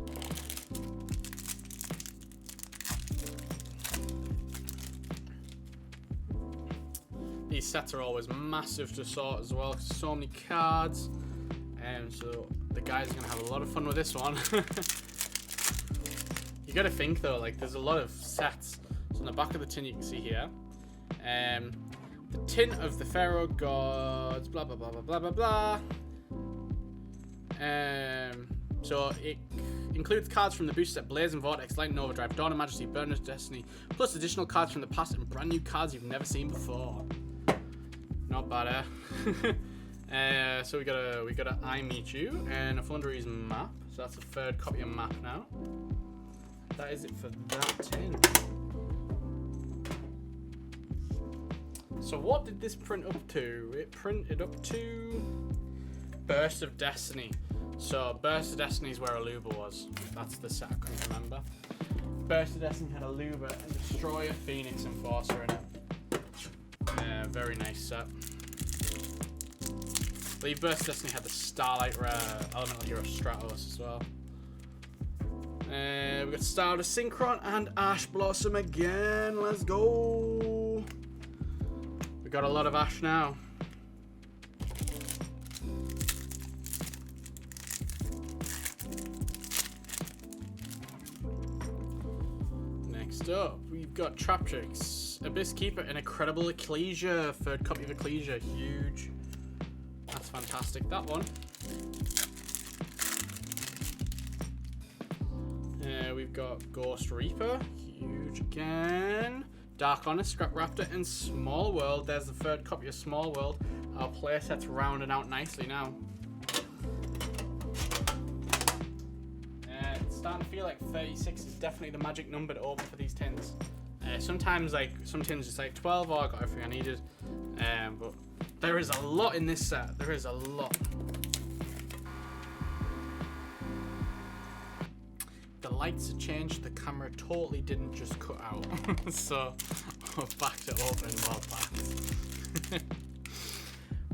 The these sets are always massive to sort as well, because so many cards. So the guys are going to have a lot of fun with this one. You got to think though, like there's a lot of sets. So on the back of the tin you can see here, the tin of the Pharaoh gods, blah blah blah blah blah blah blah. So it includes cards from the booster set Blaze and Vortex, Lightning Overdrive, Dawn of Majesty, Burn of Destiny, plus additional cards from the past and brand new cards you've never seen before. Not bad, eh? So we got a I Meet You and a Thundery's map. So that's the third copy of map now. That is it for that tin. So what did this print up to? It printed up to Burst of Destiny. So Burst of Destiny is where Aluba was. That's the set I couldn't remember. Burst of Destiny had Aluba and Destroyer, Phoenix, Enforcer in it. Very nice set. I believe Burst of Destiny had the Starlight Rare Elemental Hero Stratos as well. We got Star of Synchron and Ash Blossom again. Let's go. We got a lot of Ash now. Next up, we've got Traptrix, Abyss Keeper, and Incredible Ecclesia. Third copy of Ecclesia, huge. That's fantastic, that one. We've got Ghost Reaper, huge again. Dark Honest, Scrap Raptor, and Small World. There's the third copy of Small World. Our playset's rounding out nicely now. It's starting to feel like 36 is definitely the magic number to open for these tins. Sometimes, like, some tins just like 12, oh, I got everything I needed. But there is a lot in this set. There is a lot. The lights have changed. The camera totally didn't just cut out. So we're back to opening more packs.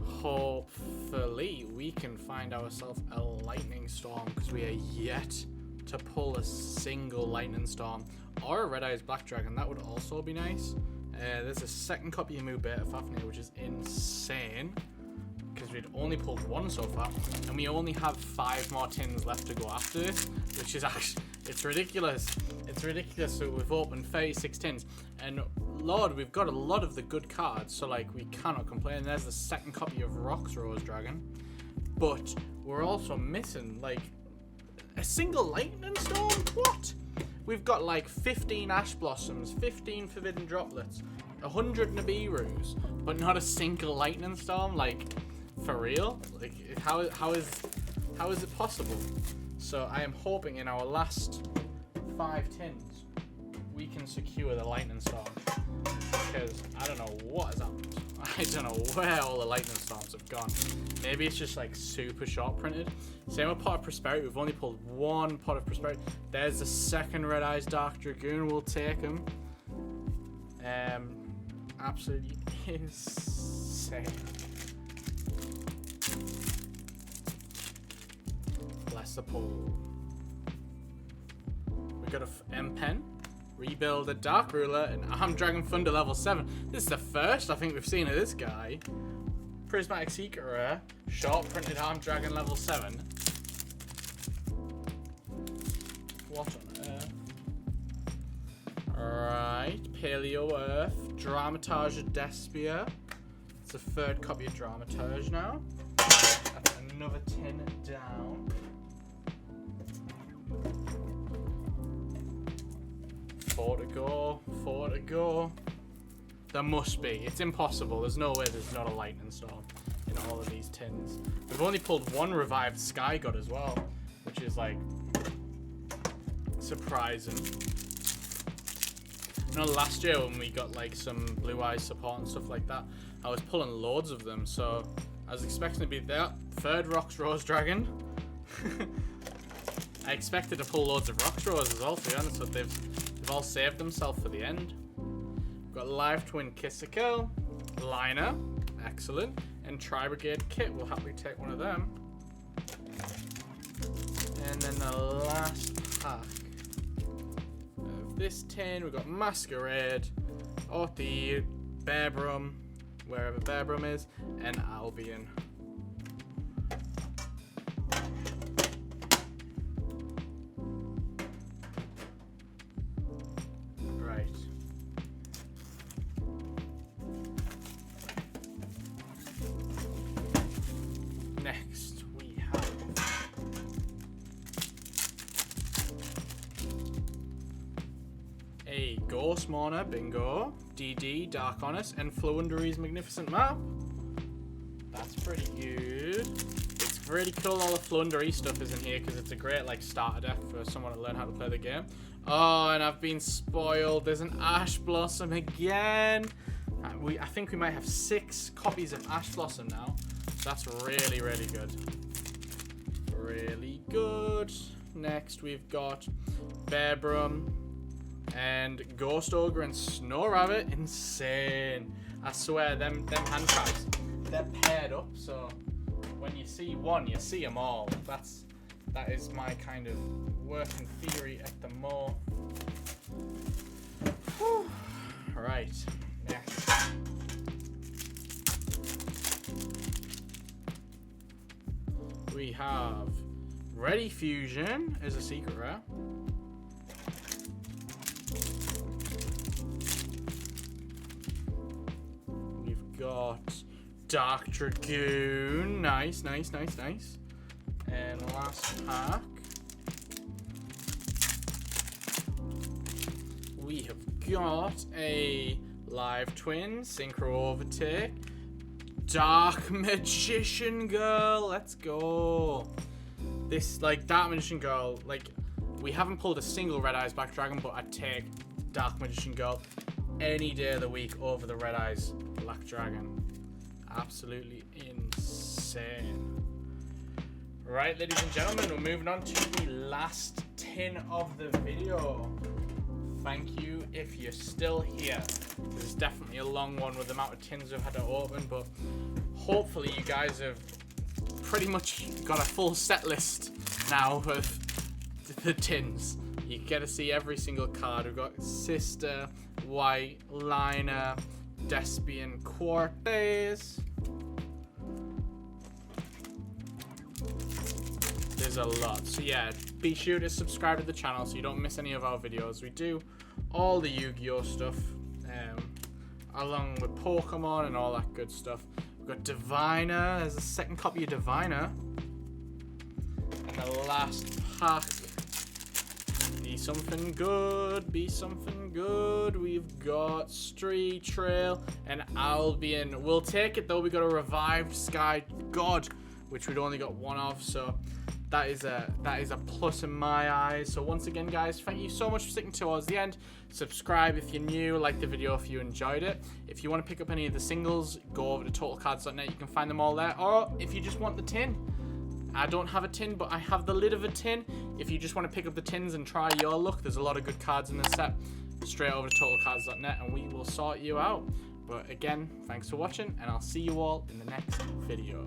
Hopefully we can find ourselves a lightning storm, because we are yet to pull a single lightning storm or a Red Eyes Black Dragon. That would also be nice. There's a second copy of Mu Beta Fafnir, which is insane, because we'd only pulled one so far, and we only have 5 more tins left to go after this, which is actually, it's ridiculous. It's ridiculous. So we've opened 36 tins, and Lord, we've got a lot of the good cards, so like we cannot complain. There's the second copy of Rock's Rose Dragon, but we're also missing like a single lightning storm. What? We've got like 15 Ash Blossoms, 15 Forbidden Droplets, 100 Nibirus, but not a single lightning storm. Like, for real? Like, how is it possible? So I am hoping in our last 5 tins we can secure the lightning storm, because I don't know what has happened. I don't know where all the lightning storms have gone. Maybe it's just like super short printed. Same with Pot of Prosperity. We've only pulled 1 Pot of Prosperity. There's the second Red Eyes Dark Dragoon. We'll take him. Absolutely insane. Bless the pull. We got a M-Pen. Rebuild a Dark Ruler, and Armed Dragon Thunder level 7. This is the first I think we've seen of this guy. Prismatic Secret Rare, short printed Armed Dragon level 7. What on earth? Alright, Paleo Earth, Dramatage Despia. It's the third copy of Dramatage now. That's another 10 down. 4 to go, 4 to go. There must be. It's impossible. There's no way there's not a lightning storm in all of these tins. We've only pulled 1 revived Sky God as well, which is like surprising. You know, last year when we got like some Blue Eyes support and stuff like that, I was pulling loads of them, so I was expecting to be that third Rock's Rose Dragon. I expected to pull loads of Rock's Rose as well, to be honest, but they've all saved themselves for the end. We've got Live Twin Kissikel, Liner, excellent, and Tri-Brigade Kit. We'll happily take one of them. And then the last pack of this tin, we've got Masquerade, Orthid, Bearbrum, wherever Bearbrum is, and Albion. Right. Next we have a Ghost Mourner, bingo, DD, Dark Honest, and Flowundery's Magnificent Map. That's pretty good. It's really cool all the Flowundery stuff is in here because it's a great like starter deck for someone to learn how to play the game. Oh, and I've been spoiled. There's an Ash Blossom again. I think we might have 6 copies of Ash Blossom now. That's really, really good. Really good. Next we've got Bearbrum and Ghost Ogre and Snow Rabbit. Insane. I swear, them hand traps, they're paired up, so when you see one, you see them all. That is my kind of working theory at the moment. Right, next. We have Ready Fusion as a secret rare. We've got Dark Dragoon. Nice, nice, nice, nice. And last pack, we have got a Live Twin, Synchro Overtake, Dark Magician Girl. Let's go. This, like, Dark Magician Girl, like, we haven't pulled a single Red Eyes Black Dragon, but I'd take Dark Magician Girl any day of the week over the Red Eyes Black Dragon. Absolutely insane. Right, ladies and gentlemen, we're moving on to the last tin of the video. Thank you if you're still here. This is definitely a long one with the amount of tins we've had to open, but hopefully you guys have pretty much got a full set list now of the tins. You get to see every single card. We've got Sister, White, Liner, Despian, Cortez. There's a lot. So yeah, be sure to subscribe to the channel so you don't miss any of our videos. We do all the Yu-Gi-Oh stuff, along with Pokemon and all that good stuff. We've got Diviner. There's a second copy of Diviner. And the last pack. Be something good. Be something good. We've got Street Trail and Albion. We'll take it though. We got a revived Sky God, which we'd only got one of. So that is a plus in my eyes. So once again, guys, thank you so much for sticking towards the end. Subscribe if you're new, like the video if you enjoyed it. If you want to pick up any of the singles, go over to totalcards.net. You can find them all there. Or if you just want the tin, I don't have a tin, but I have the lid of a tin. If you just want to pick up the tins and try your luck, there's a lot of good cards in the set. Straight over to totalcards.net and we will sort you out. But again, thanks for watching, and I'll see you all in the next video.